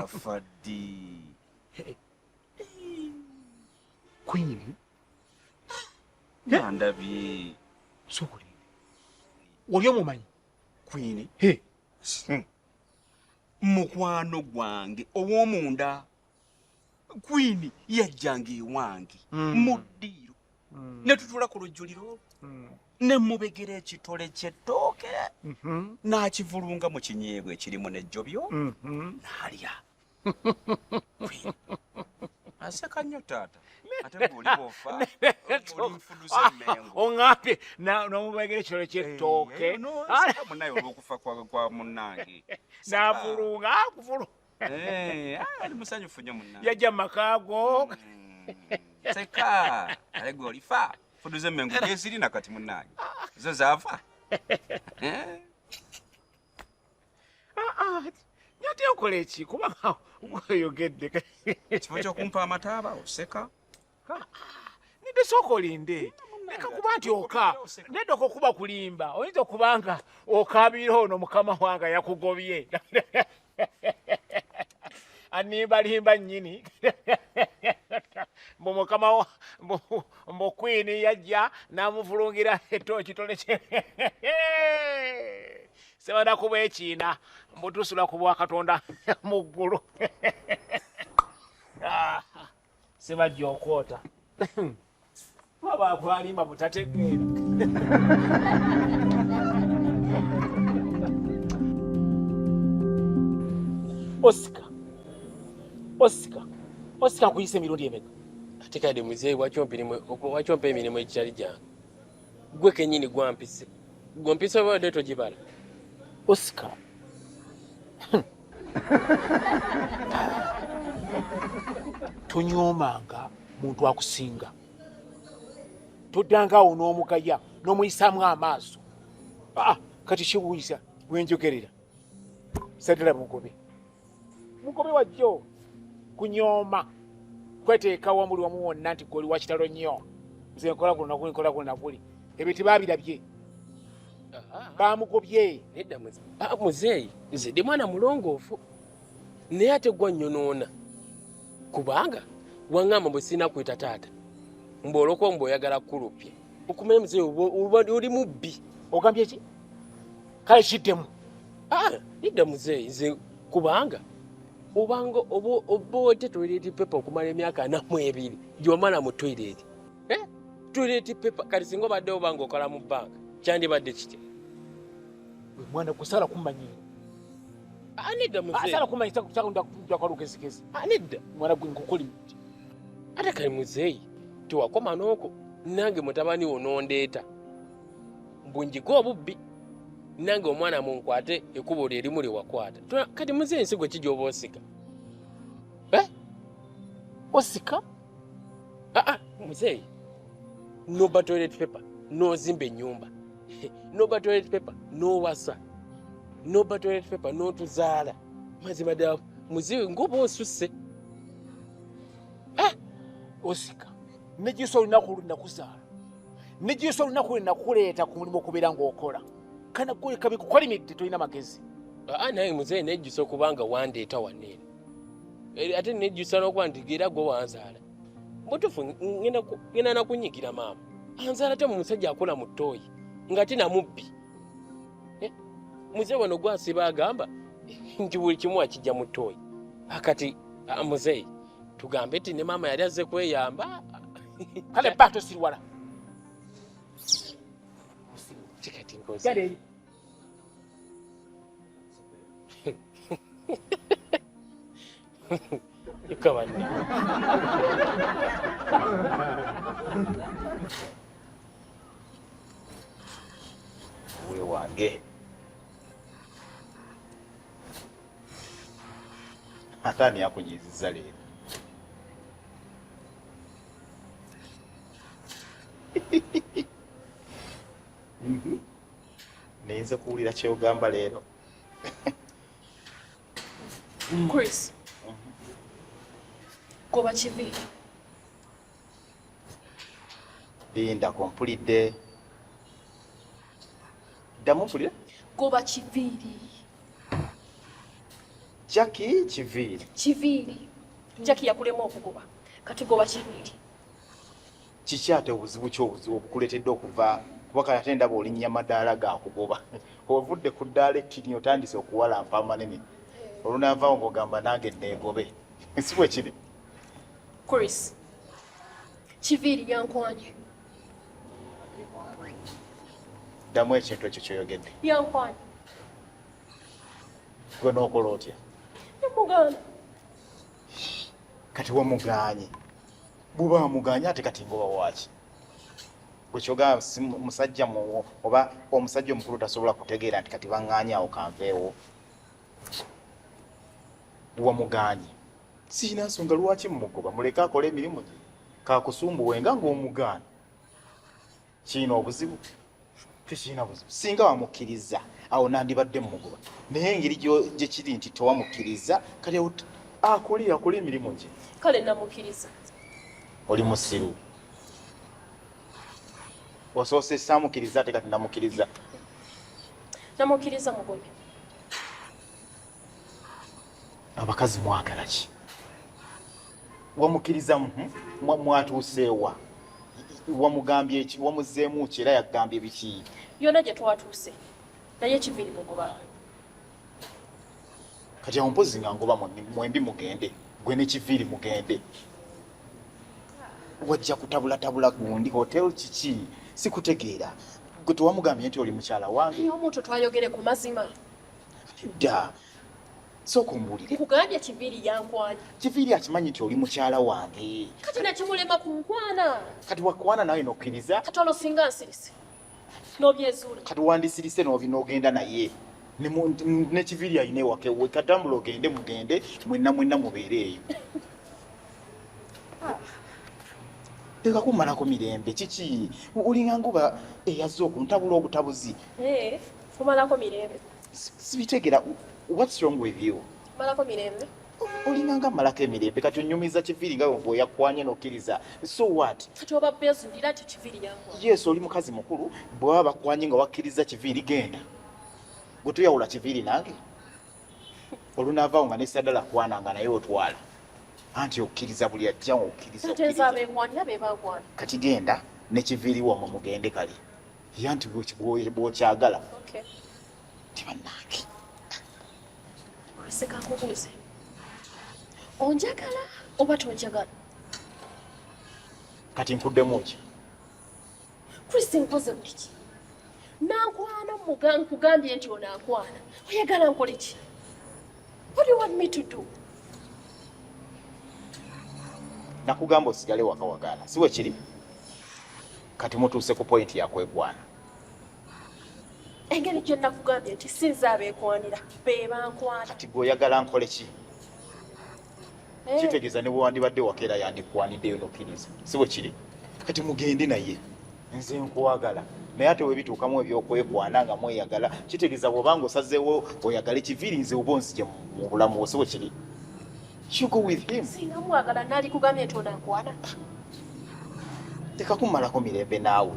Kafaddi. Queen. Ndabye. Sukuli. Oli omumanyi? Queen. He. Mukwano gwange ow'omunda. Queen yajjanga ewange mu ddiiro. Ne tutula ku lujjuliro. Ne mubegera ekitole ky'ettooke. N'akivulunga mu kinyeebwa ekirimu n'ejjobyo. N'alya. Aseka nnyo taata. Ate bw'oli bw'ofa olinfuduza emmengo. Oŋŋambye n'omubegera ekitole ky'ettooke. Munnaye olw'okufa kwa munnange. N'avulunga akuvulu. Ali musanyufu nnyo munnange. Yajja mu makaago. Seka ale gwe olifa fuduza emmengo gyesirina kati munnange. Zo zaafa. Nyate okola eki kubanga oyogedde. Kifo ky'okumpa amataaba oseka. Nidde sooka olinde. Leka kuba nti oka. Nedda okukuba kulimba. Oyinza okuba nga okaabira ono mukama wange yakugobye. Animbalimba nnyini. Mukama mbu Queen yajja n'amuvulungira ekitole kye. Sebada kuba ekiina mbu tusula ku bwakatonda mu ggulu. Sebajja okwota. Waba akwalimba butategeera. Oscar kuyise emirundi emeka. Ate kade muzee wakyompa emirimu ekitali gyange. Gwe kennyini gwampise. Gwampise obadde togibala. Oscar. Tonyoomanga muntu akusinga. Toddangaawo n'omugaya n'omuyisaamu amaaso. Kati kibuuyiza bwenjogerera. Sadala mugobe wajjo kunyooma kweteekawo muli wamu wonna nti gwe oli wa kitalo nnyo. Nze nkola kuno nakuli. Ebyo tebaabirabye. Bamugobye. Nedda muzeeyi nze ndi mwana mulongoofu naye ate gwa nnyonoona kubanga waŋŋamba bwe sirina kwita taata mbw'oloko mbw'oyagala kulupye okumanya muzeeyi oli mubbi. Ogambye eki? Kale kiddemu. Nedda muzeeyi nze kubanga obanga oboodde toilet paper okumala emyaka 42 gy'omala mu toilet. Toilet paper kati singa obadde obanga okola mu banka kyandibadde kitya? Mwana kusala kumanyira. Nedda muzeeyi. Asala kumanyisa kukyakunda kwa lugezigezi. Nedda. Mwana gwe nkukuli. Ate kali muzeeyi tewakoma n'oko nange mutabani wo n'ondeeta mbunjiga obubbi nange omwana munkwate ekkubo lye erimu lye wakwata. Kati muzeeyi nsigo ki gy'oba osika? Osika? Muzeeyi noba toilet paper n'ozimba ennyumba. Noba toilet paper n'owasa. Noba toilet paper n'otuzaala. Mazima ddala muzeeyi ng'oba osusse. Osika. Nejiso olunaku lunakuzaala. Nejiso olunaku lunakuleeta ku mulimu okubeera ng'okola. Kana gwe kabikukolimidde tolina magezi. Naye muzeeyi nejjusa okubanga wandeeta wanneene. Ate nejjusa n'okuba nti era gwe wanzaala. Mutuufu ngenda nakunyigira maama. Anzaala te mu musajja akola mu ttooyi nga tina mubbi. Muzeeyi wano gwasiba agamba nti buli kimu akijja mu ttooyi. Akati muzeeyi tugambe nti ne maama yali azze kweyamba. Kale bato sirwala. Tikati ngozi. Gade. Ikawani. We wange. Atani yakunyiziza leero. Neenze kuwulira kyogamba leero. Chris. Goba kivi. Linda kompulidde. Ddamu mpulira? Goba kiviri. Jackie Kiviiri. Kiviiri. Jackie yakulema okugoba. Kati goba Kiviiri. Kiki ate obuzibu ky'obuzibu obukuleetedde okuva kuba kati ate ndaba olinnya madaala gaakugoba. Ovudde ku ddaala ettini otandise okuwalampa amanene. Olunaavaawo ng'ogamba nange neegobe. Si bwe kiri? Chris. Kiviiri yankwanye. Ddamu ekintu ekyo ky'oyogedde. Yankwanye. Gwe n'okola otya? Yamugaana. Kati wamugaanye. Bw'oba wamugaanye ate kati ngoba waaki? Bwe kyogamba musajja oba omusajja omukulu tasobola kutegeera nti kati baŋŋaanye awo kanveewo. Wamugaanye. Sirina nsonga lwaki mumugoba muleke akole emirimu gye. Kaakusumbuwenga ng'omugaana. Kiina obuzibu? Tekirina buzibu. Singa wamukkiriza awo nandibadde mumugoba. Naye engeri gye kiri nti tewamukkiriza kati akole emirimu gye. Kale namukkiriza. Oli musiru. Osoose saamukkiriza ate kati namukkiriza. Namukkiriza mugobe. Abakazi mwagala ki? Wamukkiriza mwatuuseewa? Wamugambye eki? Wamuzzeemu ki era yakugambye biki? Byonna gye twatuuse. Naye Kiviiri mugoba. Kati awo mpozi nga ngoba mwembi mugende. Gwe ne Kiviiri mugende. Wajja kutabulatabula gundi hotel kiki? Sikutegeera. Gwe tewamugambye nti oli mukyala wange? Naye omuntu twayogere ku mazima. Dda. Sooka ombuulire. Nkugambye Kiviiri yankwanye. Kiviiri akimanyi nti oli mukyala wange. Kati nakimulema ku nkwana. Kati wakwana nawe n'okkiriza? Kati olwo singa nsirise. N'obyezuula. Kati wandisirise n'ogenda naye. Ne Kiviiri ayina ewaka ewe. Katambula ogende mugende mwenna mubeere eyo. Leka kumalako mirembe kiki? Olinga nguba eyazze okuntabula obutabuzi. Kumalako mirembe. Sibitegeera. What's wrong with you? Malako mirembe. Olinga nga malako emirembe kati onyumiza Kiviiri nga bwe yakwanye n'okkiriza. So what? Kati oba bezuulira nti Kiviiri yankwanye. Yes, oli mukazi mukulu bwe baba bakwanye nga wakkiriza Kiviiri genda. Gwe toyawula Kiviiri nange? Olunaavaawo nga nesadala kwananga naye otwala. Anti okkiriza buli ajja okkiriza. Ate nze abeekwanira be bankwana. Kati genda ne Kiviiri wamwe mugende kale. Ye anti bw'okyagala. Okay. Tibannange. Seka nkubuuze. Onjagala oba tonjagala? Kati nkuddemu ki? Chris nkoze biki? Nankwana nkugambye nti onankwana. Oyagala nkole ki? What do you want me to do? Nakugamba osigale wakawagala. Si bwe kiri? Kati mutuuse ku point yakwegwana. Engeri gye nakugambye nti sinza abeekwanira be bankwana. Kati gwe oyagala nkole ki? Kitegeeza ne bwe wandibadde wakeera yandikwaniddeyo n'okkiriza. Si bwe kiri? Kati mugende naye. Nze nkwagala. Naye ate webituukamu ebyokwekwana nga mweyagala kitegeeza bw'obanga osazeewo oyagale Kiviiri nze oba onzije mu bulamu bwo. Si bwe kiri? You go with him. Singa mwagala nali kugambye nti onankwana. Leka kumalako mirembe naawe.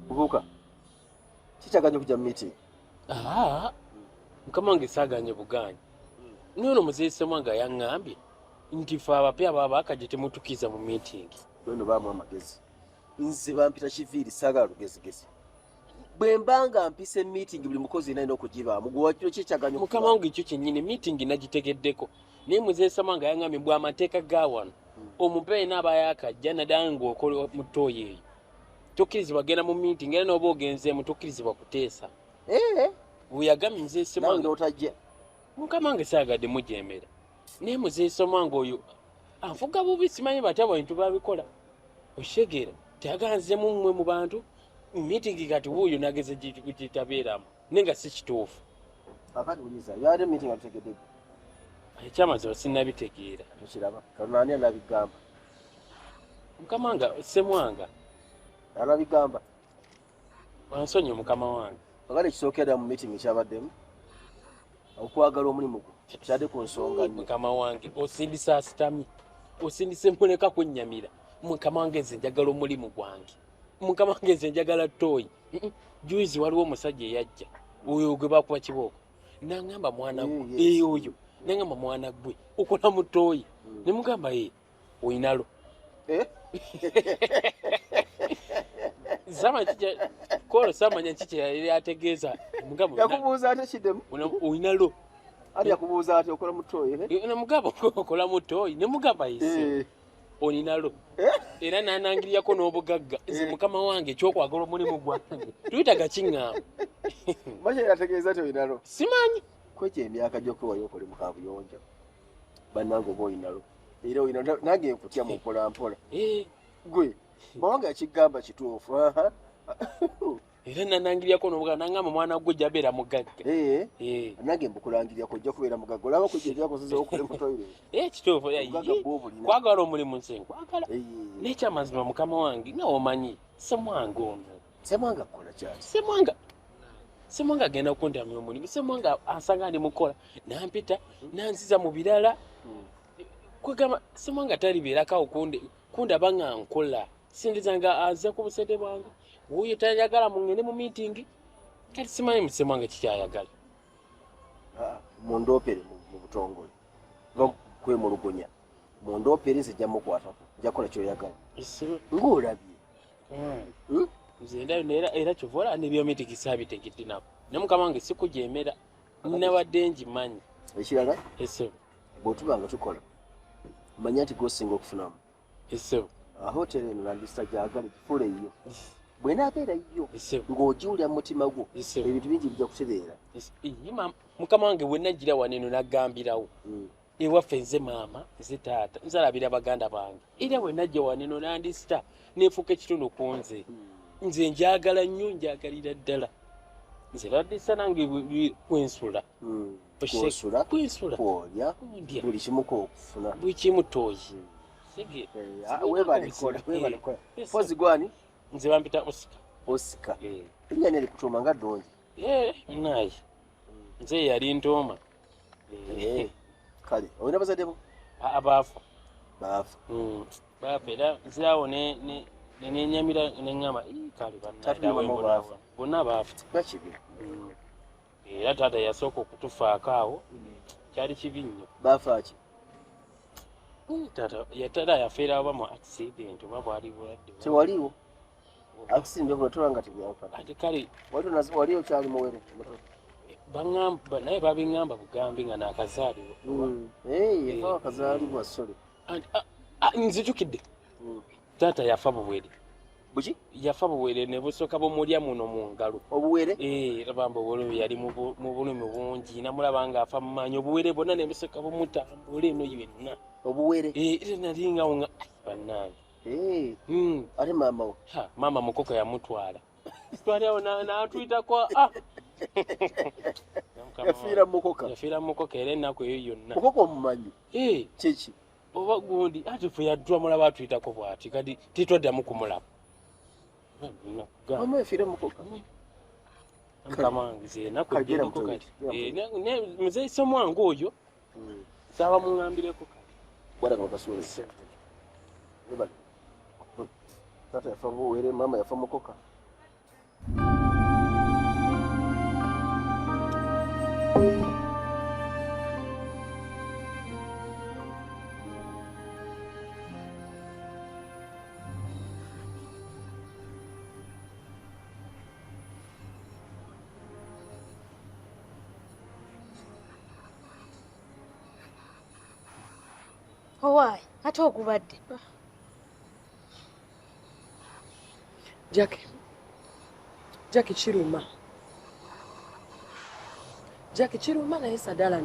Buvuka. Kikyaganya okujja mu meeting. Mukama wange saaganye buganye. Nono muzeese mwanga yaŋŋambye nti ffe abapya baba akajje temutukiza mu meeting. Bweno baamu amagezi. Nze bampita Kiviiri saagala lugezigezi. Bwe mbanga mpise meeting buli mukozi alina okugibaamu. Gwe wakiro kikyaganya okujja. Mukama wange ekyo kyennyini meeting nagitegeddeko. Naye muzeese mwanga yaŋŋambye bwa amateeka ga wano. Omupeeyi n'aba yakajja naddala ng'okola mu ttooyi eyo. Tokkirizibwa genda mu meeting era n'oba ogenzeemu tokkirizibwa kuteesa. Bweyagamye muzeese mwanga otajja. Mukama wange saagadde mujeemera. Naye muzeese mwanga oyo anfuga bubi simanyi batya bantu babikola. Oshegera teyaganzemu mmwe mu bantu. Meeting kati wuuyo nageze gitabeeramu naye nga si kituufu. Kakati uliza yali meeting ategedde. Ekyamaze sinnabitegeera. Tukiraba. Kanani anabigamba. Mukama wange Ssemwanga anabigamba. Wansonyi mukama wange. Kakati ekisookera mu meeting ekyabaddemu. Okwagala omulimu gwo kyadde ku nsonga nnyo. Mukama wange osindisa asitamye. Osindise mpoleka kwennyamira. Mukama wange nze njagala omulimu gwange. mukama wange nze njagala toyi juizi waliwo omusajja eyajja oyo gwe bakuba kibooko nangamba mwana gwe oyo nangamba mwana gwe okola mu toyi ne mugamba oyinalo kolo samanya kiki yali ategeeza yakubuuza ate kiddemu oyinalo ali yakubuuza ati okola mu toyi nemugamba okola mu toyi nemugamba ise oninalo era nanangiryako n'obugagga nze mukama wange ekyokwagala omulimu gwange tuyita gakiŋŋamba manye yategeeza ti oyinalo simanyi kwekyo emyaka gy'okwewayo okole mu kabuyonjo bannange oba oyinalo era oyinalo nange nkutya mu mpolampola gwe mawange yakigamba kituufu era nanangiryako n'obugagga nangamba mwana gwe jabeera mugagga nange mbukulangiryako ojja kubeera mugagga olaba kujja ekyakozesa okole mu toyire kituufu kwagala omulimu nze nkwagala n'ekyamazima mukama wange nga omanyi semwanga ono semwanga kukola kyaki semwanga agenda okundamya omulimu semwanga asanga ndi mukola nampita nanziza mu birala kwegamba semwanga talibeerakawo kundaba nga nkola sindizanga aze ku busente bwange wuyo tayagala mungende mu meeting kati simanyi musemwanga kikyayagala mundoopere mu butongole va kwemulugunya mundoopere nze jja mukwatako nja kukola kyoyagala ng'olabye nze ndayo era kyovola nebyomitikisa bitegedde nabo ne mukama wange sikujemera nabadde njimanyi ekirala esebo bw'otuba nga tukola manya nti gosinga okufunamu esebo hoteri eno nandisa gyagala gifuula eyo bwenaabeera yo ng'ogiwulira mu mutima gwo ebintu bingi bijja kutereera mukama wange bwennagira waneno naggambirawo ewaffe nze maama nze taata nzalabira baganda bange era bwennajja waneno nandisita neefuuka ekitundu ku nze njagala nnyo njagalira ddala nze bandisa nange kwensula kwensula kwolya buli kimu kookufuna buli kimu tooyi webalikola pozi gwani nze bampita osika erinnya nerikutuuma nga ddungi naye nze yali ntooma kale olina bazaddebo baafa era nzirawo nenyamira neŋŋamba kale bonna baafa nakibi era taata yasooka okutufaako awo kyali kibi nnyo baafaaki taata yafiira oba mu accident oba bwali bulwadde tewaliwo accident obulatola nga tebyanfana ate kale wali okyali muwere baŋŋamba naye babiŋŋamba bugambi nga naakazaalibwa yafa akazaalibwa sole nzijukidde taata yafa buwere buki yafa buwere ne busooka bumulya muno mu ngalo obuwere rabamba obulumi yali mu bulumi bungi namulaba ng'afa mu maanyi obuwere bwonna ne busooka bumutambula eno yenna obuwere era nalingawo nga bannange ate maama wo maama mukoko yamutwala twaliawo n'atuyitako yafiira mukoka era ennaku eyo yonna mukoka omumanyi kiki oba gundi ati fe yaddwa mulaba atuyitako bw'ati kati titwaddamu kumulaba mama yafiira mukoka nkamangize ennaku eddeko kati muzeyi somwange oyo saaba muŋŋambireko kati walaga bakasuule taata yafa buwere mama yafa mukoka owaayi ate ogubadde Jackie kiruma naye Sadala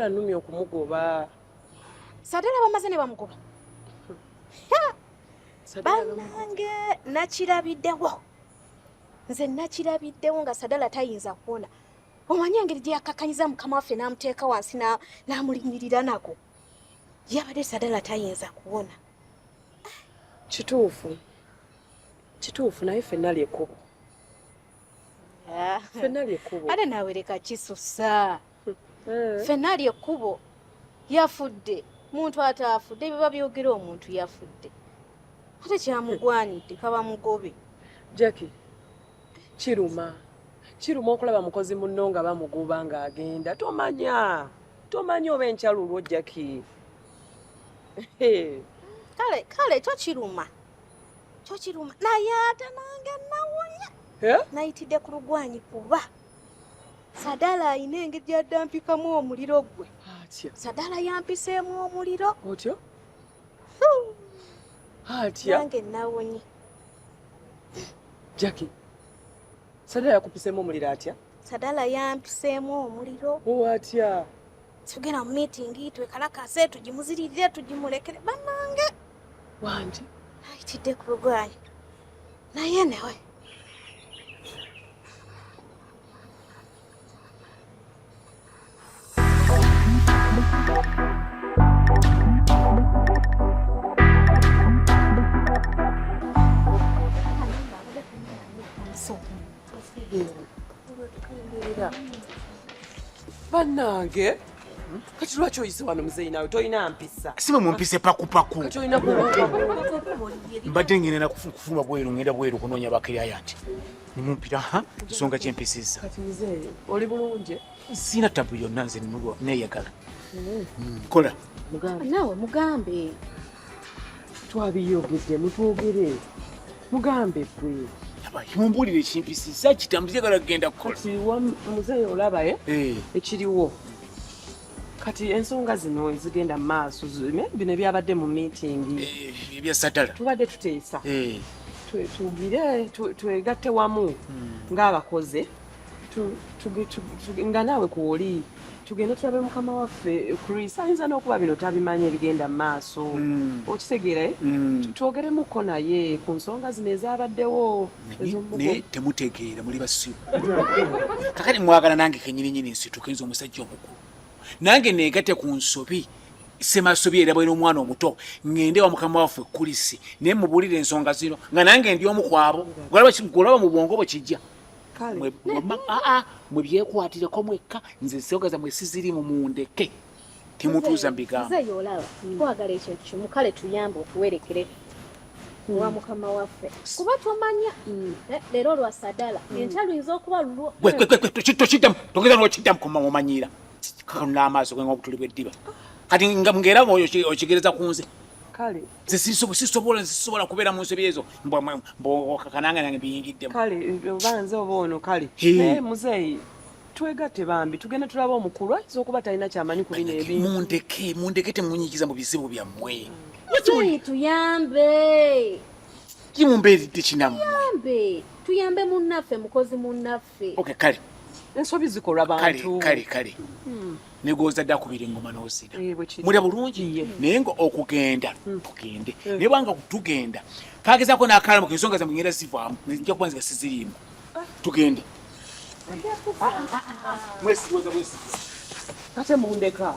nnumye okumugoba. Sadala bamaze ne bamugoba. Bannange nakirabiddewo. Nze nakirabiddewo nga Sadala tayinza kuwona. Omanyi engeri gye yakakkanyiza mukama waffe n'amuteeka wansi n'amulinnyirira nako. Yabadde Sadala tayinza kuwona. Kituufu naye ffenna lyekkubo. Ffenna lyekkubo. Ate naawe leka kisusa. Ffenna lyekkubo. Yafudde. Muntu ataafudde biba byogera omuntu yafudde. ate kyamugwanidde kaba mugobe. Jackie, kiruma okulaba mukozi munno nga bamuguba ng'agenda. Tomanya oba enkyalulwo Jackie. Kale tokiruma naye ate nange nawonya nayitidde ku lugwanyi kuba Sadala ayina engeri gy'addampikamu omuliro gwe. Sadala yampiseemu omuliro. Otyo? Nange nawonye. Jackie, Sadala yakupiseemu omuliro atya? Sadala yampiseemu omuliro. Atya? Tugenda mu miitingi twekalakase tugimuziririre tugimulekere bannange. Wangi? Ayitidde ku lugwanyi. Naye newe. Bannange, kati lwaki oyise wano muzeeyi nawe tolina mpisa? Sibe mumpise pakupaku. Kati olina kubuuka. Mbadde ngenda kufuma bweru ngenda bweru kunoonya bakiriya nti nimumpita nsonga kyempisizza. Kati muzeeyi oli bulungi? Sina tabu yonna nze neeyagala. Kola. Naawe mugambe. Twabiyogedde mutwogere. Mugambe ggwe. Mumbuulire ekimpisizza kitamu njagala kugenda kukola. Kati muzeeyi olaba ekiriwo. Kati ensonga zino ezigenda mu maaso bino ebyabadde mu miitingi ebya Sadala tubadde tuteesa tugire twegatte wamu ng'abakoze nga naawe kuwoli tugende tulabe mukama waffe Chris ayinza n'okuba bino tabimanya ebigenda mu maaso okitegeera twogeremuko naye ku nsonga zino ezabaddewo naye temutegeera muli basibu kakati mwagala nange kenyininyini nsituke nze omusajja omukulu nange neegatte ku nsobi semasobi era bwena omwana omuto ngende wa mukama waffe Chris naye mubuulire ensonga zino nga nange ndi omu kwabo golaba mu bwongo bwe kijja mwe byekwatireko mwekka nze ensonga zammwe sizirimu mundeke temutuuza mbigambo. Muzeeyi olaba twagala ekyo kimu kale tuyambe okuwerekere wa mukama waffe kuba tomanya leero lwa Sadala enkya luyinza okuba lulwo. Tokiddamu togeza n'okiddamu kumamumanyira n'amaaso ge ng'obutuli bw'eddiba kati nga ngera okigereza ku nze kale sisobola kubeera mu nsobi ezo kakanange nange biyingiddemu kale oba nze oba ono kale naye muzeeyi twegatte bambi tugende tulaba omukulu ayinza okuba talina kyamanyi ku bino ebintu. mundeke temunyigiza mu bizibu byammwe. Muzeeyi tuyambe kimumbeeridde kinammwe tuyambe munnaffe mukozi munnaffe. Kale ensobi zikolwa bantu kale negooza dda akubira engoma n'ozira mulya bulungi naye nga okugenda tugende naye bwanga tugenda kagezaako n'akalamu kensonga zammwe ngenda zivaamu nja kuba nziga siziriimu tugende ate mundeka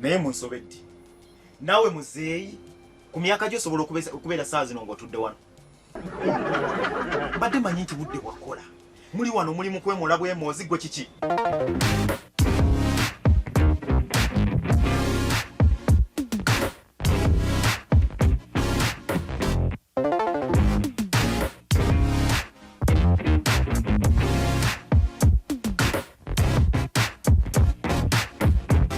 naye munsobedde naawe muzeeyi ku myaka gyo osobola okubeera saa zino ng'otudde wano badde manyi nti budde bwakola muli wano muli mu kwemoola bwemoozi gwe kiki